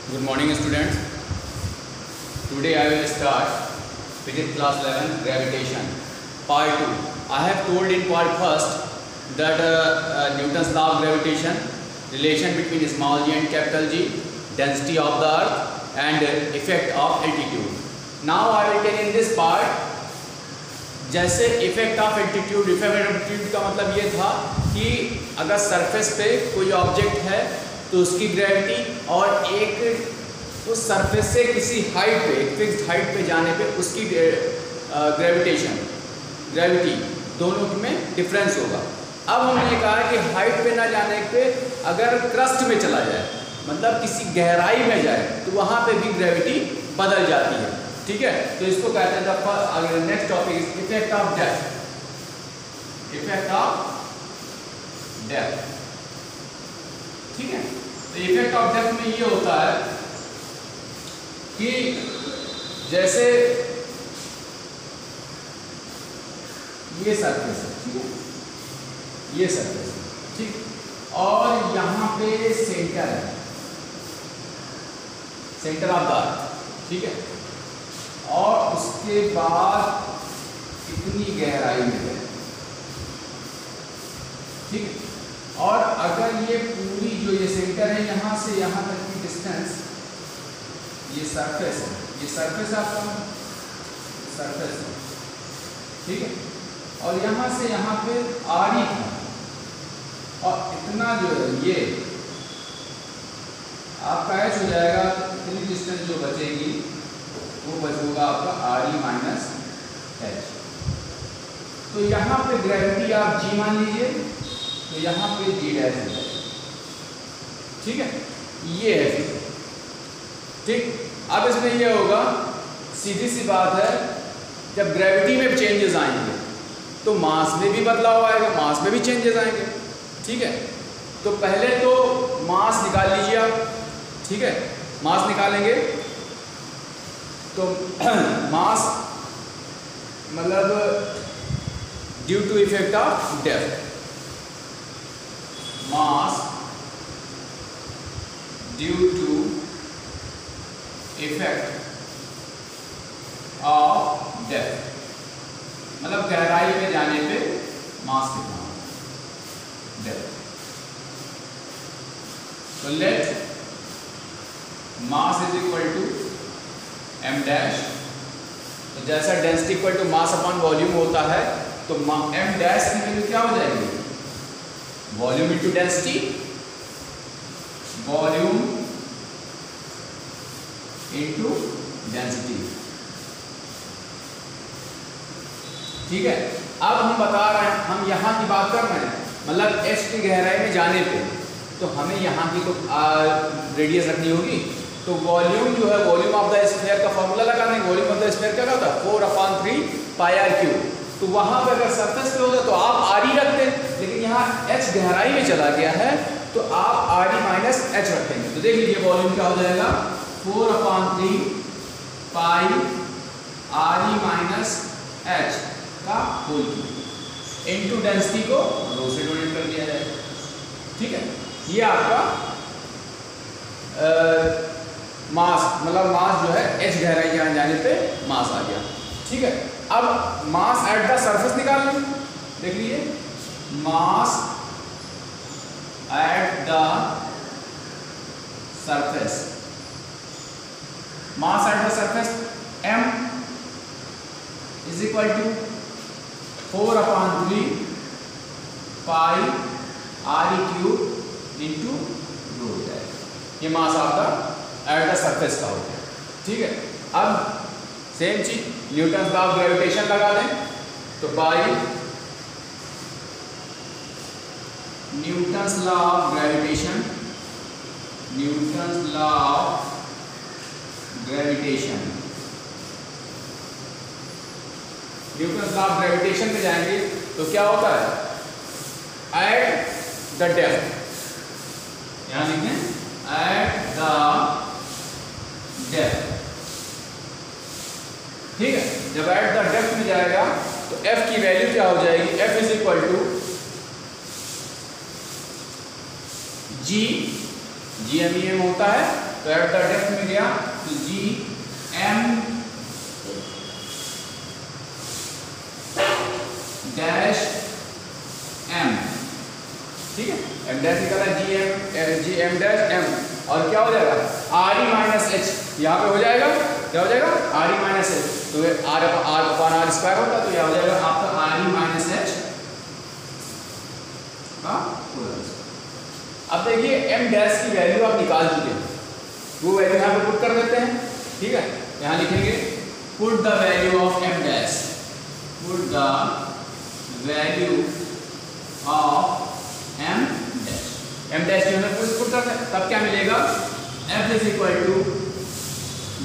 Good morning students. Today I will start physics class 11 gravitation part 2. I have told in part first that Newton's law of gravitation, relation between small g and capital G, density of the earth and effect of altitude. Now I will tell in this part जैसे effect of altitude. Effect of altitude का मतलब ये था कि अगर surface पे कोई object है तो उसकी ग्रेविटी और एक उस सरफेस से किसी हाइट पे, एक फिक्स्ड हाइट पे जाने पे उसकी ग्रेविटी दोनों में डिफरेंस होगा। अब हमने कहा कि हाइट पे ना जाने पे अगर क्रस्ट में चला जाए, मतलब किसी गहराई में जाए, तो वहाँ पे भी ग्रेविटी बदल जाती है। ठीक है, तो इसको कहते हैं next topic is effect of depth. Effect of depth, ठीक है। तो इफेक्ट ऑफ डेप्थ में ये होता है कि जैसे ये सरफेस है, ठीक है, ये सरफेस है, ठीक, और यहाँ पे सेंटर है, सेंटर ऑफ द अर्थ, ठीक है, और उसके बाद इतनी गहराई में है, ठीक है। और अगर ये पूरी जो ये सेंटर है यहाँ से यहाँ तक की डिस्टेंस, ये सरफेस है, ये सरफेस आपका सरफेस है, ठीक है, और यहाँ से यहाँ पे आरी था, और इतना जो है ये आपका एच हो जाएगा, इतनी डिस्टेंस जो बचेगी वो बचेगा आपका आर ई माइनस एच। तो यहाँ पे ग्रेविटी आप जी मान लीजिए, तो यहाँ पे जी डैश हो जाएगा, ठीक है, ये है, ठीक। अब इसमें ये होगा, सीधी सी बात है, जब ग्रेविटी में चेंजेस आएंगे तो मास में भी बदलाव आएगा, मास में भी चेंजेस आएंगे, ठीक है। तो पहले तो मास निकाल लीजिए आप, ठीक है, मास निकालेंगे तो मास मतलब due to effect of depth, mass due to effect of depth, मतलब गहराई में जाने पे मास कितना, डेप्थ। तो let mass is equal to M dash. तो जैसा density equal to mass upon volume होता है, तो एम डैश की वैल्यू क्या हो जाएगी, volume into density, volume into density, ठीक है। अब हम बता रहे हैं, हम यहाँ की बात कर रहे हैं, मतलब एच की गहराई में जाने पे तो हमें यहाँ की तो रेडियस रखनी होगी। तो वॉल्यूम जो है, वॉल्यूम ऑफ द स्फीयर का फॉर्मूला लगा देंगे। वॉल्यूम ऑफ द स्फीयर क्या होता है, 4/3 पाई आर क्यूब। तो वहां पे अगर सरफेस पे होता तो आप आर ई रखते, लेकिन यहाँ एच गहराई में चला गया है तो आप आर ई माइनस एच रखेंगे। तो देख लीजिए वॉल्यूम क्या हो जाएगा, 4/3 pi R E minus H का होल क्यूब इनटू डेंसिटी को रो से डोनेट कर दिया जाएगा, ठीक है। ये आपका मास, मतलब मास जो है एच गहराई के जाने पे मास आ गया, ठीक है। अब मास एट द सरफेस निकाल लें, देख लीजिए, mass at the surface, mass at the surface m is equal to 4/3 pi R E cube into rho हो जाएगा। ये मास आपका एट द सरफेस का हो गया, ठीक है। अब सेम चीज न्यूटन लॉ ऑफ ग्रेविटेशन लगा दें, तो by Newton law of gravitation, Newton law of gravitation, Newton law of gravitation में जाएंगे तो क्या होता है, एट द डेप्थ, यहां लिखें एट द डेप्थ, ठीक है। जब एट द डेप्थ में जाएगा तो f की वैल्यू क्या हो जाएगी, f is equal to G, GMEM होता है तो एट द डेप्थ में गया तो जी एम डैश एम, ठीक है, एम डैश निकाला जी एम डैश एम, और क्या हो जाएगा आर ई माइनस एच, यहाँ पे हो जाएगा क्या हो जाएगा आर ई माइनस एच, तो आर अपॉन आर स्क्वायर होता है, तो यह हो जाएगा आपका आर ई माइनस एच का। अब देखिए एम डैश की वैल्यू आप निकाल चुके हैं, वो वैल्यू यहाँ पे पुट कर देते हैं, ठीक है, यहाँ लिखेंगे put the value of M dash, put the value of M dash की हमें पुट करते हैं, तब क्या मिलेगा f is equal to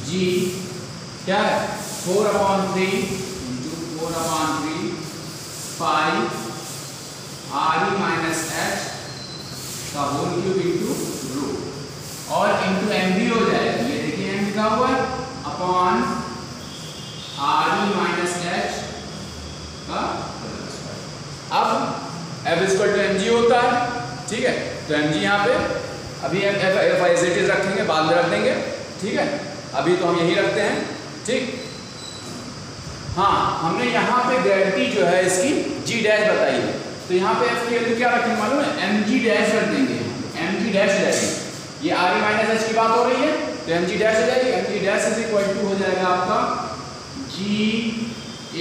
G क्या है 4/3 into 4/3 pi R E minus H का होल क्यूब इंटू रो, और इंटू एम भी हो जाएगा, ये देखिए एम लिखा हुआ है upon R E minus H का। अब f is equal to M G होता है, ठीक है, तो एम जी यहाँ पे अभी हम एफ एज इट इज रखेंगे, बाद में रख देंगे, ठीक है, अभी तो हम यही रखते हैं, ठीक। हाँ, हमने यहाँ पे ग्रेविटी जो है इसकी जी डैश बताई है, तो यहाँ पे एफ की वैल्यू क्या रखेंगे मालूम है, एम जी डैश रख देंगे, एम जी डैश हो जाएगी, ये आर ई माइनस एच की बात हो रही है, तो एम जी डैश हो जाएगी, M G dash is equal to हो जाएगा आपका जी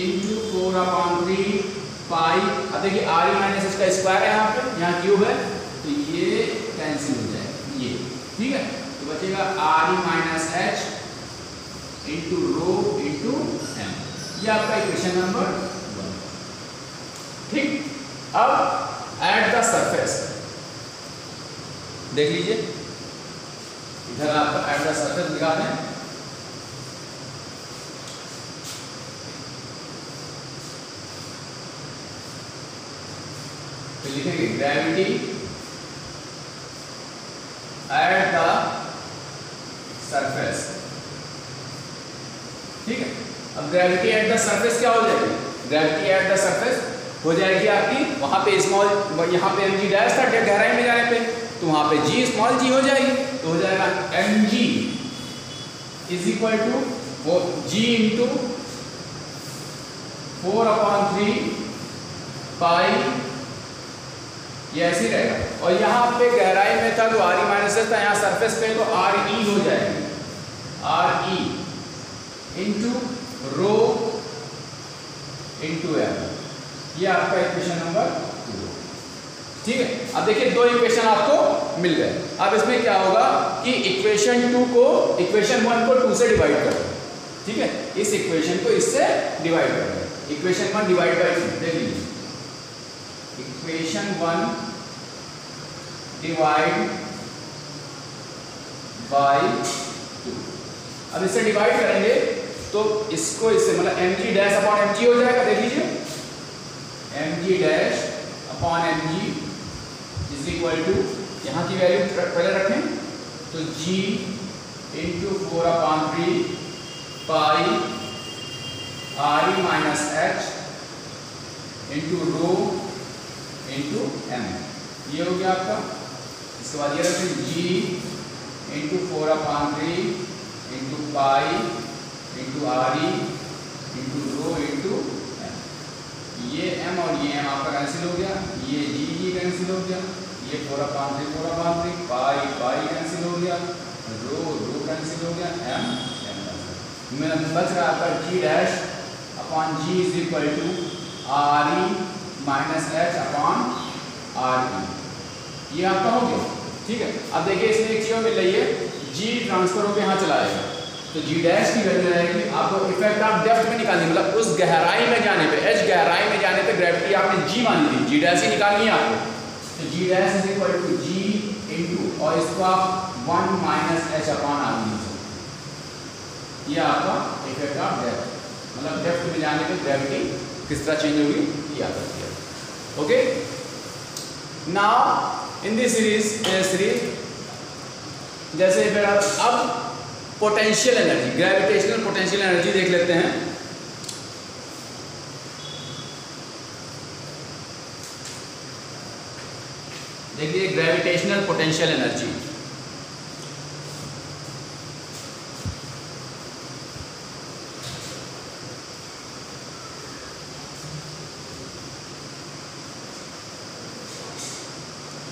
इंटू 4/3 पाई। अब देखिए आर ई माइनस एच का स्क्वायर है, यहाँ क्यूब है, तो ये कैंसिल हो जाएगा ये, ठीक है, तो बचेगा R E minus H into rho into M, ये आपका इक्वेशन नंबर 1, ठीक। अब एट द सरफेस देख लीजिए, इधर आपका एट द सरफेस दिखा दें, तो लिखेंगे ग्रेविटी एट द सरफेस, ठीक है। अब ग्रेविटी एट द सरफेस क्या हो जाएगी, ग्रेविटी एट द सरफेस हो जाएगी आपकी, वहां पे स्मॉल, यहाँ पे एम जी डैश था गहराई में जाने पे, तो वहां पे जी स्मॉल जी हो जाएगी, तो हो जाएगा M G is equal to वो जी इंटू 4/3 पाई, ये ऐसे ही रहेगा, और यहाँ पे गहराई में था तो आर ई माइनस एच था, यहाँ सरफेस पे तो आर ई हो जाएगी, R E into rho into M, ये आपका इक्वेशन नंबर 2, ठीक है। अब देखिए दो इक्वेशन आपको मिल गए, अब इसमें क्या होगा कि इक्वेशन 1 को 2 से डिवाइड कर दो, ठीक है, इस इक्वेशन को इससे डिवाइड कर दो, इक्वेशन 1 डिवाइड बाई 2, देख लीजिए इक्वेशन 1 डिवाइड बाई 2, अब इससे डिवाइड करेंगे तो इसको इससे मतलब M G dash upon M G हो जाएगा, देख लीजिए M G dash upon M G is equal to, यहाँ की वैल्यू पहले रखें तो G into 4/3 pi R E minus H into rho into M, ये हो गया आपका। इसके बाद ये रखें G into 4/3 into pi into R E into rho into M, ये एम और ये एम आपका कैंसिल हो गया, ये जी कैंसिल हो गया, ये 4/3 पाई कैंसिल हो गया, रो कैंसिल हो गया, एम में बच रहा आपका G dash upon G is equal to R E minus H upon R E, ये आपका हो गया, ठीक है। अब देखिए इसमें एक चीज मिल रही है, जी ट्रांसफर होकर यहाँ चला आएगा, तो जी डैश की वैल्यू रहेगी आपको इफेक्ट आप डेप्थ में निकालनी, मतलब उस गहराई में जाने पे, एच गहराई में जाने पे ग्रेविटी आपने जी मान ली, जी डैश ही निकालनी है आपको, तो g dash is equal to g into, और इसको आप 1 माइनस एच अपॉन आर लीजिए, ये आपका इफेक्ट ऑफ डेप्थ, मतलब डेप्थ में जाने पे ग्रेविटी किस तरह चेंज होगी ये याद रखिए, okay. Now in this series जैसे अब potential energy, gravitational potential energy देख लेते हैं। देखिए gravitational potential energy,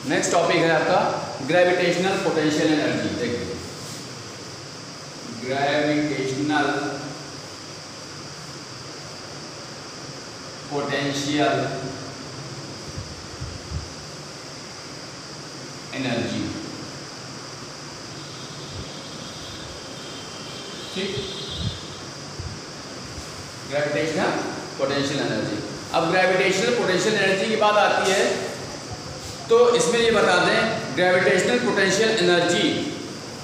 next topic है आपका ग्रेविटेशनल पोटेंशियल एनर्जी। देखिए ग्रेविटेशनल पोटेंशियल एनर्जी। ठीक, ग्रेविटेशनल पोटेंशियल एनर्जी। अब ग्रेविटेशनल पोटेंशियल एनर्जी की बात आती है तो इसमें ये बता दें ग्रेविटेशनल पोटेंशियल एनर्जी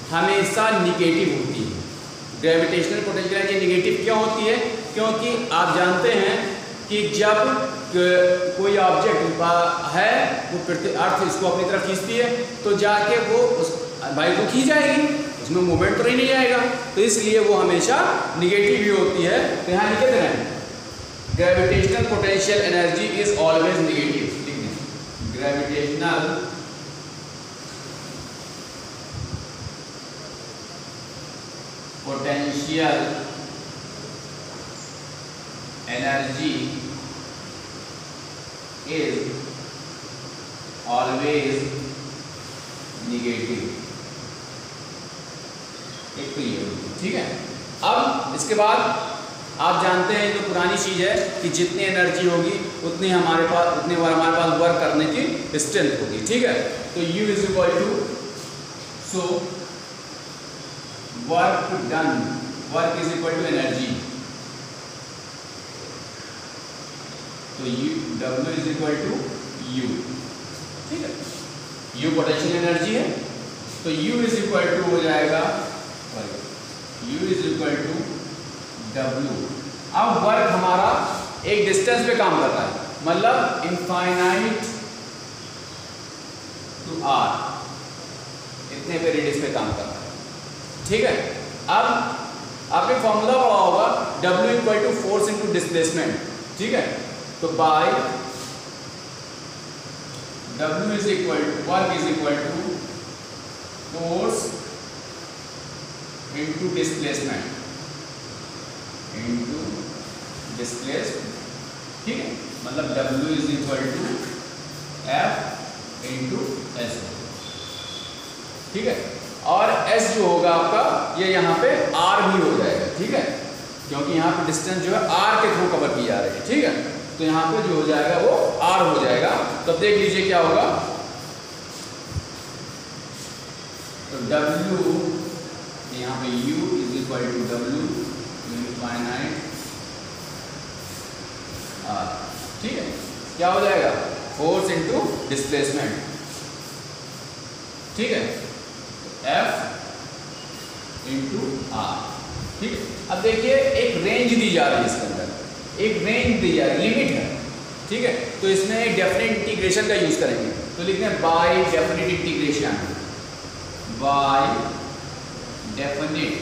हमेशा निगेटिव होती है। ग्रेविटेशनल पोटेंशियल एनर्जी निगेटिव क्यों होती है? क्योंकि आप जानते हैं कि जब कोई ऑब्जेक्ट है वो पृथ्वी अर्थ इसको अपनी तरफ खींचती है तो जाके वो उस भाई को खींच जाएगी, उसमें मूवमेंट तो नहीं आएगा, तो इसलिए वो हमेशा निगेटिव ही होती है। तो यहाँ लिखे हैं gravitational potential energy is always negative. Gravitational potential energy is always negative. एक तो ये, ठीक है। अब इसके बाद आप जानते हैं जो पुरानी चीज़ है कि जितनी एनर्जी होगी उतनी हमारे पास वर्क करने की स्ट्रेंथ होगी, ठीक है। तो U is equal to, so work done, work is equal to energy, तो W is equal to U, ठीक है। U पोटेंशियल एनर्जी है तो U इज इक्वल टू हो जाएगा, U is equal to W। अब वर्क हमारा एक डिस्टेंस पे काम कर रहा है, मतलब इनफाइनाइट टू R, इतने पे रेडियस पे काम कर रहा है, ठीक है। अब आपने फॉर्मूला पढ़ा होगा W equal to force into displacement, ठीक है। तो by W is equal to work is equal to force into displacement, into displacement, ठीक है। मतलब W is equal to F into S, ठीक है। और S जो होगा आपका ये यहाँ पे R भी हो जाएगा, ठीक है, क्योंकि यहाँ पे डिस्टेंस जो है R के थ्रू कवर की जा रही है, ठीक है। तो यहाँ पे जो हो जाएगा वो R हो जाएगा। तो देख लीजिए क्या होगा, तो W यहाँ पे U is equal to W infinite R, ठीक है। क्या हो जाएगा, फोर्स इंटू डिस्प्लेसमेंट, ठीक है, F इंटू R, ठीक है। अब देखिए एक रेंज दी जा रही है, इसके अंदर एक रेंज दी जा रही है, लिमिट है, ठीक है। तो इसमें डेफिनेट इंटीग्रेशन का यूज करेंगे, तो लिखते हैं by definite integration, by definite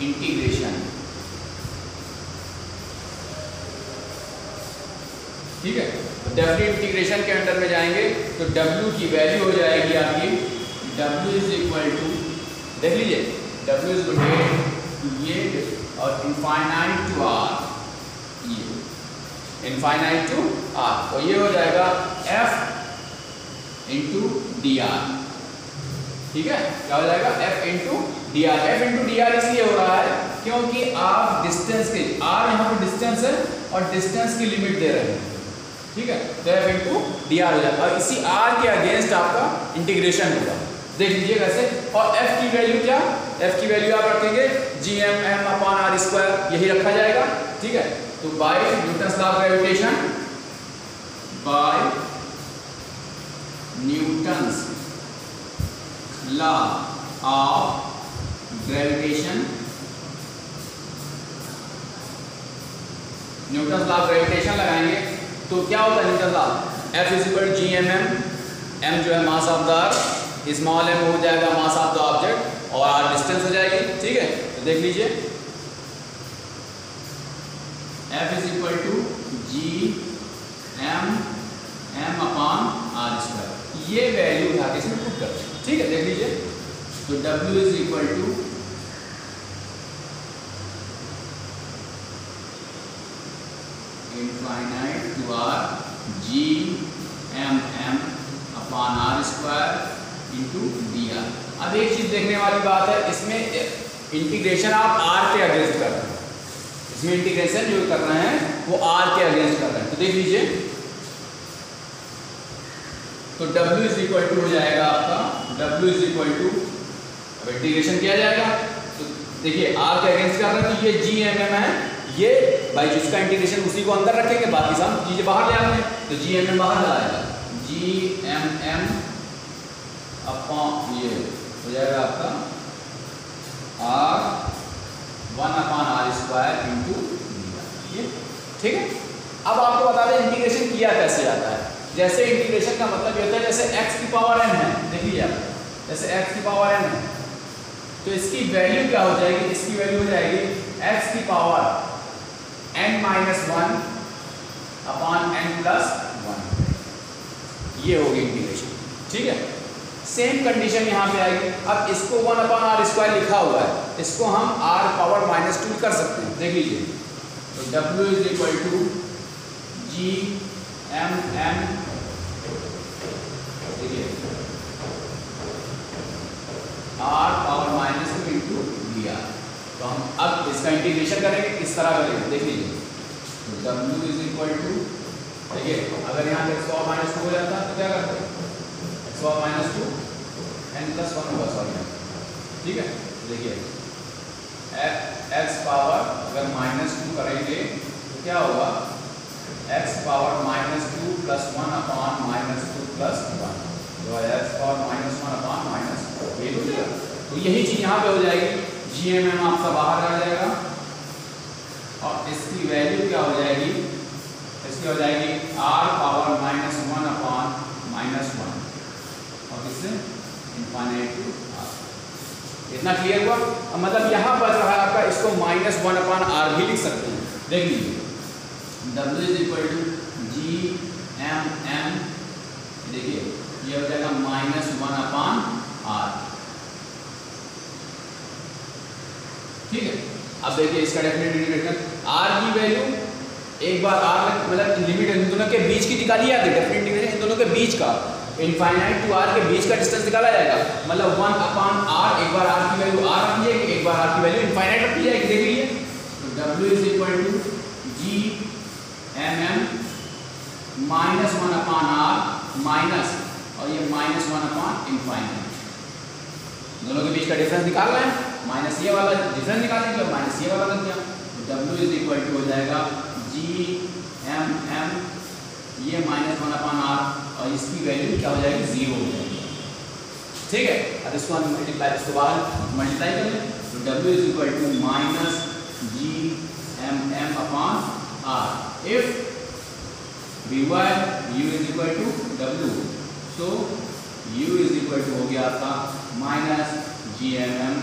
integration, ठीक है। तो डेफिनेट इंटीग्रेशन के अंडर में जाएंगे तो W की वैल्यू हो जाएगी आपकी, W इज इक्वल टू, देख लीजिए W इज इक्वल टू ये और इनफाइनाइट टू R, ये इनफाइनाइट टू R, तो ये हो जाएगा F इंटू डी आर, ठीक है। क्या हो जाएगा, F into D R. F into D R इसलिए हो रहा है क्योंकि आप डिस्टेंस के, R यहाँ पर डिस्टेंस है और डिस्टेंस की लिमिट दे रहे हैं, ठीक है। तो F इंटू डी आर हो जाएगा और इसी R के अगेंस्ट आपका इंटीग्रेशन होगा, देख लीजिए कैसे। और F की वैल्यू क्या, F की वैल्यू आप रखेंगे GM अपॉन R स्क्वायर, यही रखा जाएगा, ठीक है। तो by Newton's law of gravitation, by Newton's law of gravitation, Newton's law of gravitation लगाएंगे तो क्या होता है Newton law, F is equal to GMM, M जो है mass of the earth, small m हो जाएगा मास ऑफ द ऑब्जेक्ट और r डिस्टेंस हो जाएगी, ठीक है। तो देख लीजिए F is equal to GM upon R square, ये वैल्यू उठा के इसमें पुट करते हैं, ठीक है। देख लीजिए तो W is equal to infinite to R GM upon R square into D R. अब एक चीज़ देखने वाली बात है, इसमें इंटीग्रेशन आप आर के अगेंस्ट कर रहे हैं, इसमें इंटीग्रेशन जो कर रहे हैं वो आर के अगेंस्ट कर रहे हैं। तो देख लीजिए, तो W इज इक्वल टू हो जाएगा आपका, W इज इक्वल टू, अब इंटीग्रेशन किया जाएगा तो देखिए आर के अगेंस्ट कर रहे हैं, तो ये जी एम एम है, ये भाई जिसका इंटीग्रेशन उसी को अंदर रखेंगे, बाकी सब चीजें बाहर ले आते हैं, तो जी एम एम बाहर चला जाएगा, जी एम एम अपॉन ये हो जाएगा आपका R 1 upon R square into ये, ठीक है। अब आपको बता दें इंटीग्रेशन किया कैसे जाता है। जैसे इंटीग्रेशन का मतलब ये होता है जैसे x की पावर n है, देख लीजिए आप, जैसे x की पावर n है तो इसकी वैल्यू क्या हो जाएगी, इसकी वैल्यू हो जाएगी x की power n minus 1 upon n plus 1, ये होगी इंटीग्रेशन, ठीक है। सेम कंडीशन यहाँ पे आएगी। अब इसको 1 अपॉन आर स्क्वायर लिखा हुआ है, इसको हम r पावर -2 कर सकते हैं, देख लीजिए। तो W is equal to G M M, देखिए r power -2 into D r. तो हम अब इसका इंटीग्रेशन करेंगे, किस तरह करेंगे देख लीजिए। तो W इज इक्वल टू, देखिए अगर यहाँ पे x पावर -2 हो जाता तो क्या करते हैं, x पावर -2 n प्लस 1 होगा, सॉरी, ठीक है। देखिए x पावर अगर -2 करेंगे तो क्या होगा, x power -2 plus 1 upon -2 plus 1, तो x पावर -1 अपॉन -2 ये हो जाएगा। तो यही चीज़ यहाँ पे हो जाएगी, जी एम एम आपका बाहर आ जाएगा और इसकी वैल्यू क्या हो जाएगी, इसकी हो जाएगी r पावर -1 अपॉन -1 और इससे इनफाइनाइट टू r। इतना क्लियर हुआ। अब मतलब यहाँ बच रहा है आपका, इसको -1 अपॉन r भी लिख सकते हैं, देख लीजिए। W is equal to G M M, देखिए ये हो जाएगा -1 अपॉन r, ठीक है। अब देखिए इसका डेफिनेट इंटीग्रेशन, r की वैल्यू एक बार r मतलब लिमिट इन दोनों के बीच की निकाली जाती है, डेफिनेट इंटीग्रेशन इन दोनों के बीच का, इनफाइनाइट टू r के बीच का डिस्टेंस निकाला जाएगा, मतलब 1 अपॉन r, एक बार r की वैल्यू r रखी जाएगी, एक बार r की वैल्यू इनफाइनाइट रखी जाएगी, देख लीजिए। तो W is equal to G M M -1 upon r minus और ये -1 अपॉन इनफाइनाइट, दोनों के बीच का डिफरेंस निकाल रहे हैं, माइनस ये वाला डिफरेंस निकालने के लिए माइनस ये वाला कर दिया। तो W इज इक्वल टू हो जाएगा जी एम एम, ये -1 अपॉन r और इसकी वैल्यू क्या हो जाएगी, 0 हो जाएगी, ठीक है। अब इसको हम मल्टीप्लाई, इसको बाहर मल्टीप्लाई कर लें, तो W is equal to minus G M M upon r, if u is equal to W, तो u इज इक्वल टू हो गया आपका minus G M M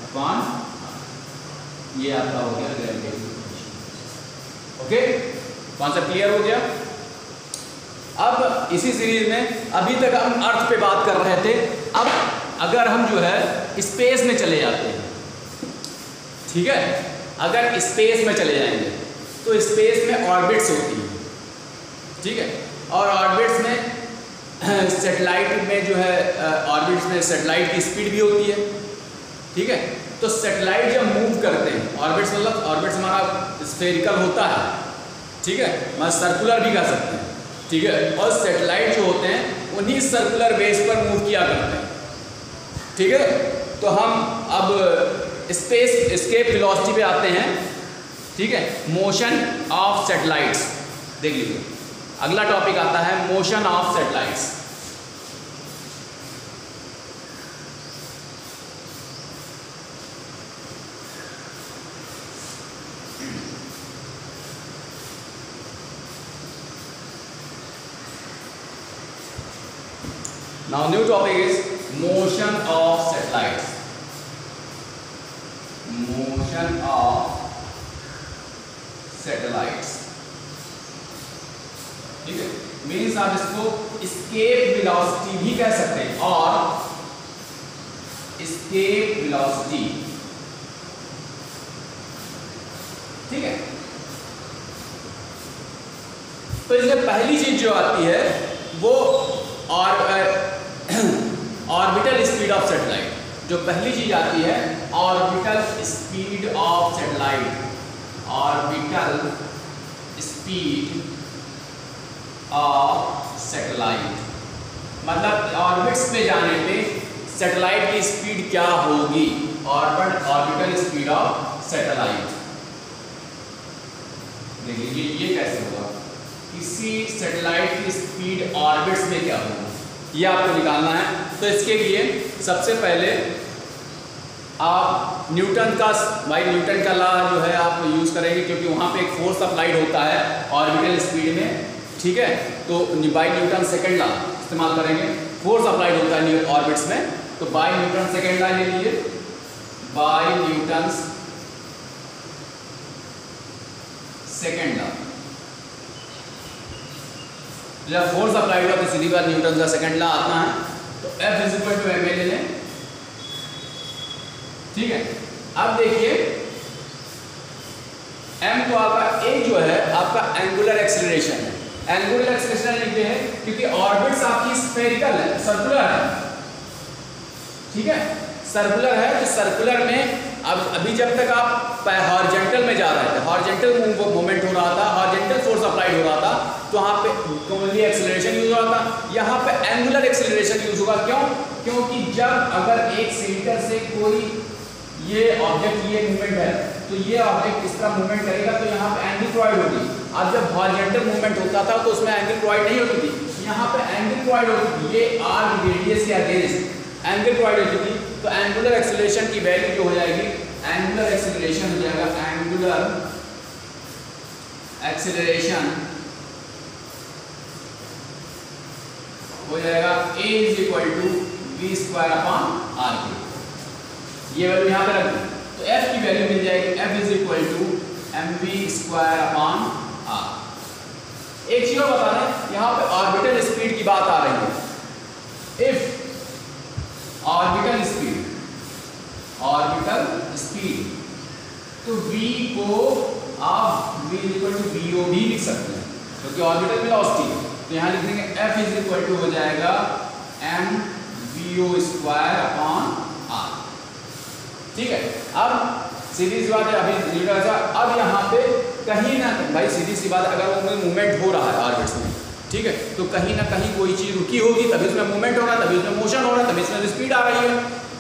upon, ये आपका हो गया ग्रेविटेशनल। ओके, कॉन्सेप्ट क्लियर हो गया। अब इसी सीरीज में अभी तक हम अर्थ पे बात कर रहे थे, अब अगर हम जो है स्पेस में चले जाते हैं, ठीक है, अगर स्पेस में चले जाएंगे तो स्पेस में ऑर्बिट्स होती है, ठीक है, और ऑर्बिट्स में सैटेलाइट में जो है ऑर्बिट्स में सैटेलाइट की स्पीड भी होती है, ठीक है। तो सैटेलाइट जब मूव करते हैं, ऑर्बिट्स मतलब ऑर्बिट्स हमारा स्फेरिकल होता है, ठीक है, मतलब सर्कुलर भी कर सकते हैं, ठीक है, और सैटेलाइट जो होते हैं उन्हीं सर्कुलर बेस पर मूव किया करते हैं, ठीक है। तो हम अब स्पेस एस्केप वेलोसिटी पे आते हैं, ठीक है, मोशन ऑफ सैटेलाइट्स, देख लीजिए अगला टॉपिक आता है motion of satellites. Now new topic is motion of satellites. Motion of satellites. ठीक है, मीन्स आप इसको escape velocity भी कह सकते हैं और escape velocity, ठीक है। तो इसमें पहली चीज जो आती है वो और ऑर्बिटल स्पीड ऑफ सैटेलाइट, जो पहली चीज आती है orbital speed of satellite, orbital speed of satellite, मतलब ऑर्बिट्स पे जाने पे सैटेलाइट की स्पीड क्या होगी, ऑर्बिटल स्पीड ऑफ सैटेलाइट। देखिए ये कैसे होगा, किसी सैटेलाइट की स्पीड ऑर्बिट्स में क्या होगी, ये आपको निकालना है। तो इसके लिए सबसे पहले आप न्यूटन का लॉ जो है आप यूज़ करेंगे, क्योंकि वहाँ पे एक फोर्स अप्लाइड होता है ऑर्बिटल स्पीड में, ठीक है। तो बाय न्यूटन सेकेंड लॉ इस्तेमाल करेंगे, फोर्स अप्लाइड होता है ऑर्बिट्स में, तो बाय न्यूटन सेकेंड लॉ ले लीजिए, बाय न्यूटन सेकेंड लॉ। जब फोर्स अप्लाइड हुआ तो सीधी बात न्यूटन का सेकेंड लॉ आता है, तो F is equal to ma ले लें, ठीक है। अब देखिए m तो आपका एक जो है आपका एंगुलर एक्सीलरेशन है, एंगुलर एक्सीलरेशन लिखते हैं क्योंकि ऑर्बिट्स आपकी स्फेरिकल है, सर्कुलर है, ठीक है, सर्कुलर है। तो सर्कुलर में अब अभी जब तक आप हॉरिजॉन्टल में जा रहे थे, हॉरिजॉन्टल मूवमेंट हो रहा था, हॉरिजॉन्टल फोर्स अप्लाइड हो रहा था, तो वहाँ पे कॉमनली एक्सीलरेशन यूज हो रहा था, यहाँ पे एंगुलर एक्सीलरेशन यूज होगा। क्यों? क्योंकि जब अगर एक सेंटर से कोई ये ऑब्जेक्ट ये मूवमेंट है, तो ये ऑब्जेक्ट इस तरह मूवमेंट करेगा तो यहाँ पे एंगल प्रोवाइड होगी। अब जब हॉरिजॉन्टल मूवमेंट होता था तो उसमें एंगल प्रोवाइड नहीं होती थी, यहाँ पे एंगल प्रोवाइड होती थी, ये आर्क रेडियस के अगेंस्ट एंगल प्रोवाइड होती थी। तो एंगुलर एक्सीलरेशन की वैल्यू जो हो जाएगी, एंगुलर एक्सीलरेशन हो जाएगा, एंगुलर एक्सीलरेशन हो जाएगा a is equal to v square upon R के। ये वैल्यू यहाँ पे रख दी, तो f की वैल्यू मिल जाएगी f is equal to mv square upon R. एक चीज बता दें, यहाँ पे ऑर्बिटल स्पीड की बात आ रही है। इफ ऑर्बिटल स्पीड, तो v को आप v इक्वल टू vo भी लिख सकते हैं, क्योंकि ऑर्बिटल वेलोसिटी है। तो यहाँ लिख देंगे f इज इक्वल टू हो जाएगा m vo square upon r, ठीक है। अब सीधी सी बात है, अभी अब यहाँ पे कहीं ना भाई सीधी सी बात, अगर वो मूवमेंट हो रहा है ऑर्बिट्स में, ठीक है, तो कहीं ना कहीं कोई चीज़ रुकी होगी, तभी उसमें मूवमेंट हो रहा है, तभी उसमें मोशन हो रहा है, तभी उसमें स्पीड आ रही है।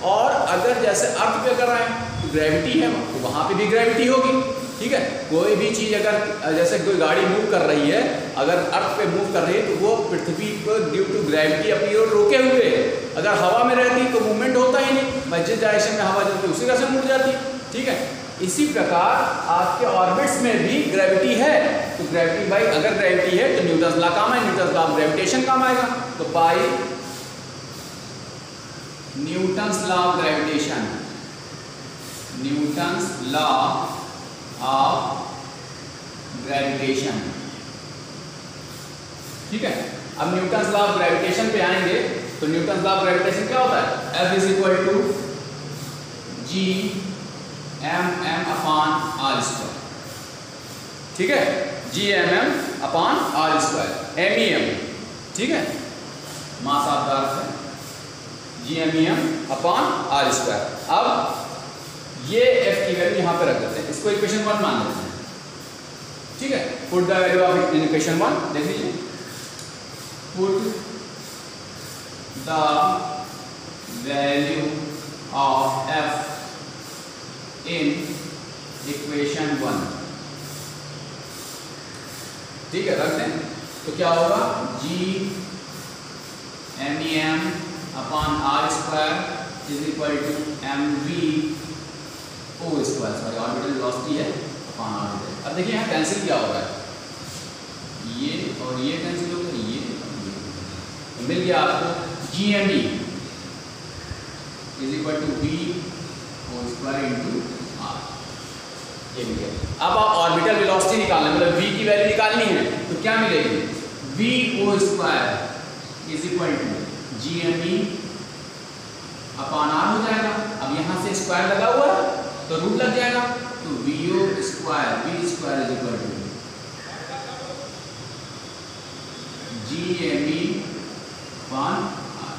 और अगर जैसे अर्थ पे कर रहे हैं तो ग्रेविटी है, तो वहाँ पे भी ग्रेविटी होगी, ठीक है। कोई भी चीज़ अगर जैसे कोई गाड़ी मूव कर रही है, अगर अर्थ पे मूव कर रही है तो वो पृथ्वी पर ड्यू टू ग्रेविटी अपनी ओर रोके हुए है। अगर हवा में रहती तो मूवमेंट होता ही नहीं, जिस डायरेक्शन में हवा चलती उसी डायरेक्शन मुड़ जाती, ठीक है। इसी प्रकार आपके ऑर्बिट्स में भी ग्रेविटी है, तो ग्रेविटी भाई अगर ग्रेविटी है तो न्यूटन लॉ काम है, न्यूटन लॉ ऑफ ग्रेविटेशन काम आएगा। तो by Newton's law of gravitation, Newton's law of gravitation, ठीक है। अब न्यूटन्स लॉ ऑफ ग्रेविटेशन पे आएंगे, तो न्यूटन्स लॉ ऑफ ग्रेविटेशन क्या होता है, F is equal to G mm upon R square, ठीक है, GMM upon R square, MEM, ठीक है, मास ऑफ द अर्थ है GMEM अपॉन आर स्क्वायर। अब ये F की वैल्यू यहाँ पे रख देते हैं, इसको इक्वेशन 1 मान लेते हैं, ठीक है। Put the value of equation 1, देख लीजिए, put the value of F in equation 1, ठीक है, रख दें। तो क्या होगा, GMEM upon R square is equal to mv O square, sorry orbital velocity है अपॉन ऑर्बिटल। अब देखिए यहाँ कैंसिल क्या हो रहा है, ये और ये कैंसिल हो गया, ये तो मिल गया आपको GME is equal to v O square into R, ये भी है। अब आप ऑर्बिटल वेलोसिटी निकालना, मतलब v की वैल्यू निकालनी है, तो क्या मिलेगी, v O square is equal to GME upon R हो जाएगा। अब यहाँ से स्क्वायर लगा हुआ है तो रूट लग जाएगा, तो vo square, v square is equal to GME 1 r,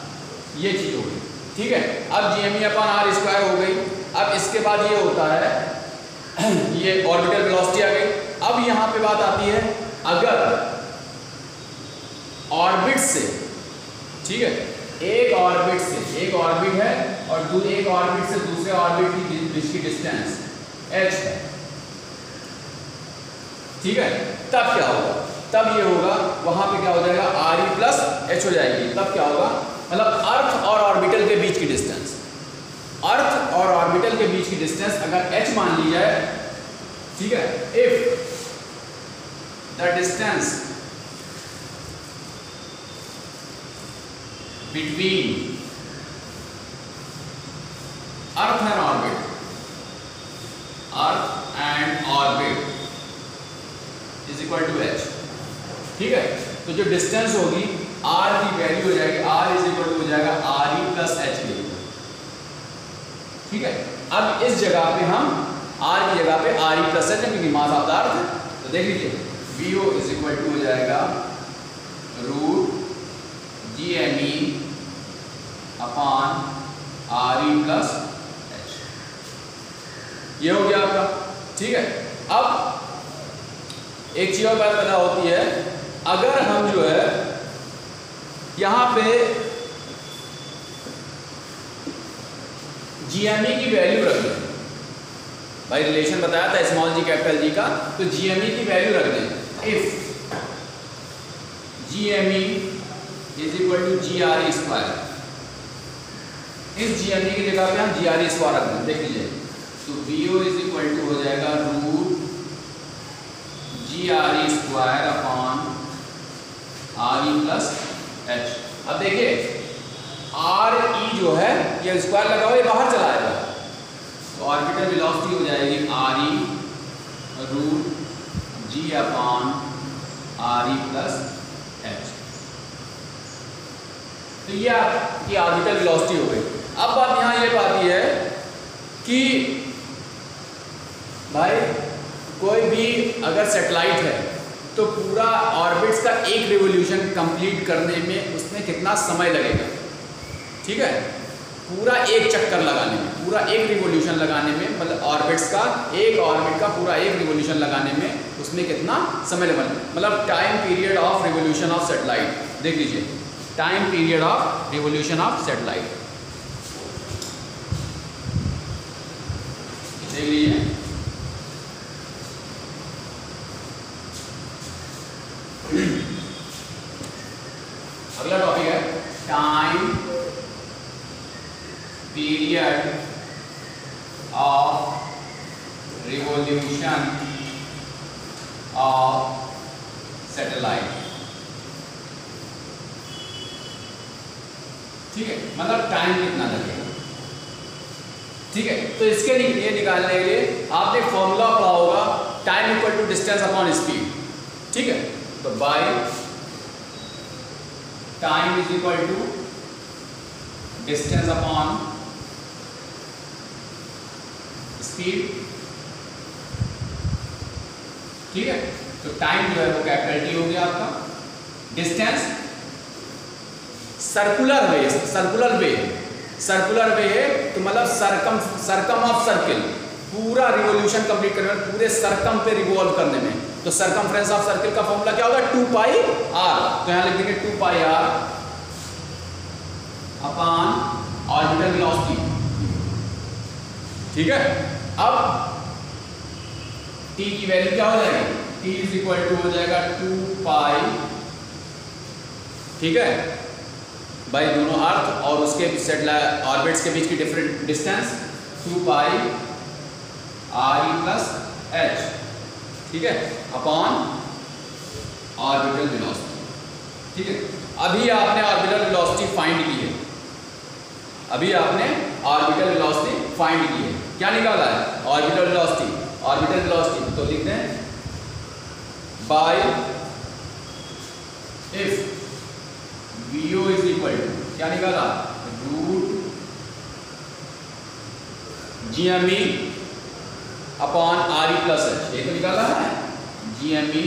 ये चीज हो गई। ठीक है, अब GME/r² हो गई। अब इसके बाद ये होता है ये ऑर्बिटल वेलोसिटी आ गई। अब यहां पे बात आती है, अगर ऑर्बिट से, ठीक है, एक ऑर्बिट है और एक ऑर्बिट से दूसरे ऑर्बिट की बीच की डिस्टेंस h है, ठीक है, तब क्या होगा? तब ये होगा, वहां पे क्या हो जाएगा, re प्लस h हो जाएगी। तब क्या होगा, मतलब अर्थ और ऑर्बिटल के बीच की डिस्टेंस, अर्थ और ऑर्बिटल के बीच की डिस्टेंस अगर h मान ली जाए, ठीक है, if the distance between earth and orbit, earth and orbit is equal to h, ठीक है, तो जो डिस्टेंस होगी r की वैल्यू हो जाएगी, r इज इक्वल टू हो जाएगा re प्लस h के लिए, ठीक है। अब इस जगह पे हम r की जगह पे re प्लस h क्योंकि मास ऑफ द अर्थ है, तो देख लीजिए VO इज इक्वल टू हो जाएगा root GME upon re plus h, ये हो गया आपका, ठीक है। अब एक चीज और बात पता होती है, अगर हम जो है यहां पे GME की वैल्यू रख दें, भाई रिलेशन बताया था स्मॉल g कैपिटल G का, तो GME की वैल्यू रख दें, if GME is equal to GRE², इस GME की जगह पे हम GRE² रख दें, देख लीजिए, तो VO इज इक्वल टू हो जाएगा root GRE² upon RE plus h। अब देखिए RE जो है ये स्क्वायर लगा हुआ, ये बाहर चला आएगा, तो ऑर्बिटल वेलोसिटी हो जाएगी RE root G upon RE plus h, तो ये आपकी ऑर्बिटल वेलोसिटी हो गई। अब बात यहाँ ये आती है कि भाई कोई भी अगर सैटेलाइट है तो पूरा ऑर्बिट्स का एक रिवोल्यूशन कंप्लीट करने में उसमें कितना समय लगेगा, ठीक है, पूरा एक चक्कर लगाने में, पूरा एक रिवोल्यूशन लगाने में, मतलब ऑर्बिट्स का एक ऑर्बिट का पूरा एक रिवोल्यूशन लगाने में उसमें कितना समय लगेगा, मतलब time period of revolution of satellite, देख लीजिए time period of revolution of satellite, देख लीजिए अगला टॉपिक है time period of revolution of satellite, ठीक है, मतलब टाइम कितना लगेगा, ठीक है। तो इसके लिए निकालने के लिए आपने फॉर्मूला पढ़ा होगा, time equal to distance upon speed, ठीक है, तो by time is equal to distance upon speed, ठीक है, तो टाइम जो है वो कैपिटल T हो गया आपका, डिस्टेंस सर्कुलर वे है तो मतलब सरकम ऑफ सर्किल, पूरा रिवोल्यूशन कंप्लीट करने में, पूरे सरकम पे रिवॉल्व करने में, तो सरकमफ्रेंस ऑफ सर्किल का फॉर्मूला क्या होगा, 2πr, तो यहां लिख देंगे 2πr अपॉन ऑर्बिटल वेलोसिटी, ठीक है। अब t की वैल्यू क्या हो जाएगी, t इज इक्वल टू हो जाएगा 2π, ठीक है, भाई दोनों अर्थ और उसके सैटेलाइट ऑर्बिट्स के बीच की different distance 2π re plus h, ठीक है, अपॉन ऑर्बिटल वेलोसिटी, ठीक है। अभी आपने ऑर्बिटल वेलोसिटी फाइंड की है, अभी आपने ऑर्बिटल वेलोसिटी फाइंड की है, क्या निकाला है, ऑर्बिटल वेलोसिटी, तो लिखते हैं by if VO is equal to, क्या निकाला, root GME upon RE plus h, ये तो निकाला है, GME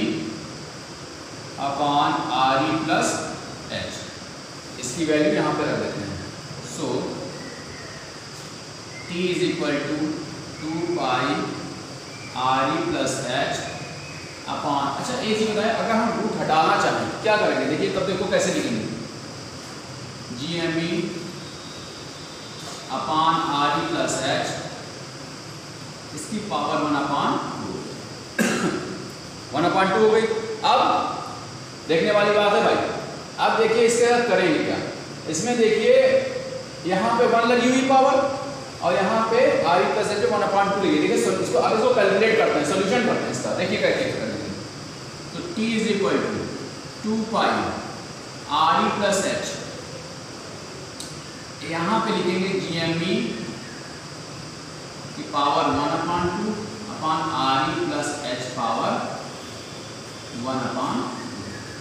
upon RE plus h, इसकी वैल्यू यहाँ पे रख देते हैं। So t is equal to 2 pi R E plus H upon, अच्छा एक चीज बताएं, अगर हम रूट हटाना चाहें क्या करेंगे, देखिए तब देखो कैसे लिखेंगे, G M E upon R E plus H इसकी पावर 1/2 हो गई। अब देखने वाली बात है भाई, अब देखिए इसके साथ करेंगे क्या, इसमें देखिए यहाँ पे 1 लगी हुई पावर और यहाँ पे आर ई प्लस एच 1/2 लगी। देखिए इसको अब इसको कैलकुलेट करते हैं, सोल्यूशन करते हैं इसका, देखिए कैसे करेंगे। तो t is equal to 2 pi R E plus H, यहाँ पे लिखेंगे जी एम ई की power 1/2 upon R E plus H power 1/2।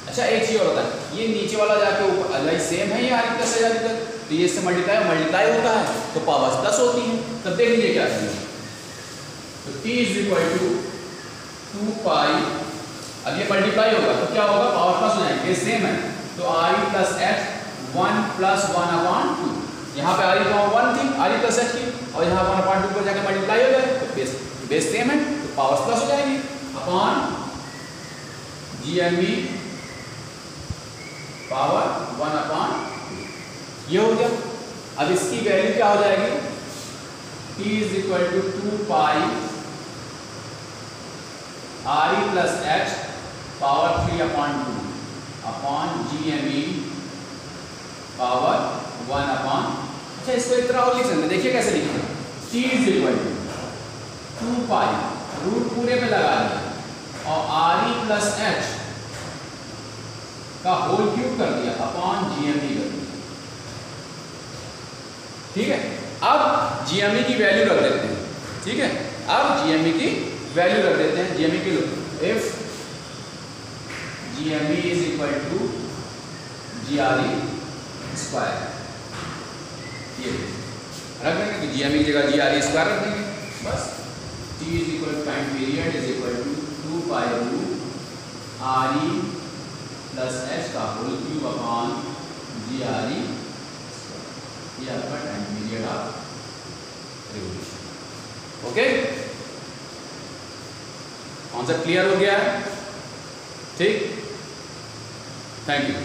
अच्छा एक चीज और होता है, ये नीचे वाला जाके ऊपर सेम है, ये are E plus H R E plus, तो ये इससे मल्टीप्लाई होता है तो पावर प्लस होती है। तब देख लीजिए क्या करेंगे, तो t इज इक्वल टू 2 पाई, अब ये मल्टीप्लाई होगा तो क्या होगा, पावर प्लस हो जाएंगे, ये सेम है, तो आर ई प्लस एच 1 + 1/2, यहाँ पे आर ई पावर 1 थी आर ई प्लस एच की, और यहाँ 1/2 पर जाकर मल्टीप्लाई हो जाए तो बेस सेम है तो पावर प्लस हो जाएगी upon G M E power 1/2, ये हो गया। अब इसकी वैल्यू क्या हो जाएगी, t is equal to 2 pi R E plus H power 3/2 upon G M E power 1/, अच्छा इसको एक तरह और लिख सकते हैं, देखिए कैसे लिखेंगे, t is equal to 2 pi root पूरे में लगा दिया और आर ई प्लस एच का होल क्यूब कर दिया अपॉन जी एम ई कर दिया, ठीक है। अब GME की वैल्यू रख देते हैं, ठीक है, अब GME की वैल्यू रख देते हैं, GME की if GME is equal to GRE square, ये रख देंगे, तो GME की जगह GRE स्क्वायर रख देंगे बस। t is equal to time period is equal to 2 pi root R E plus H का होल क्यूब अपॉन GRE, ये आपका time period of revolution. Okay, concept clear हो गया है, ठीक, थैंक यू।